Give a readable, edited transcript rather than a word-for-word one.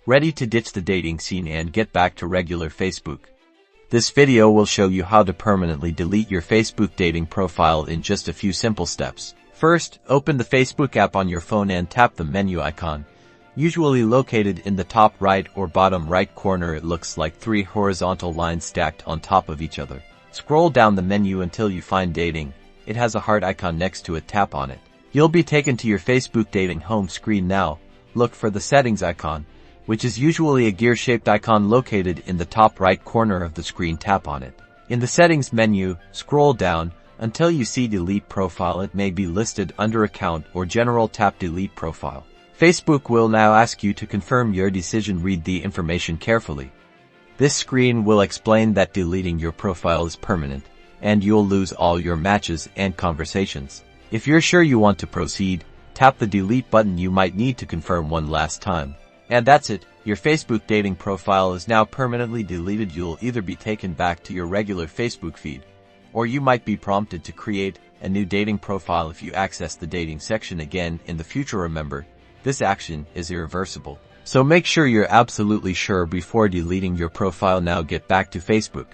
Ready to ditch the dating scene and get back to regular Facebook? This video will show you how to permanently delete your Facebook dating profile in just a few simple steps. First, open the Facebook app on your phone and tap the menu icon. Usually located in the top right or bottom right corner, it looks like three horizontal lines stacked on top of each other. Scroll down the menu until you find dating. It has a heart icon next to it. Tap on it. You'll be taken to your Facebook dating home screen now. Look for the settings icon, which is usually a gear-shaped icon located in the top right corner of the screen. Tap on it. In the settings menu, scroll down until you see delete profile. It may be listed under account or general. Tap delete profile. Facebook will now ask you to confirm your decision. Read the information carefully. This screen will explain that deleting your profile is permanent, and you'll lose all your matches and conversations. If you're sure you want to proceed, tap the delete button. You might need to confirm one last time. And that's it. Your Facebook dating profile is now permanently deleted. You'll either be taken back to your regular Facebook feed, or you might be prompted to create a new dating profile if you access the dating section again in the future. Remember, this action is irreversible. So make sure you're absolutely sure before deleting your profile. Now get back to Facebook.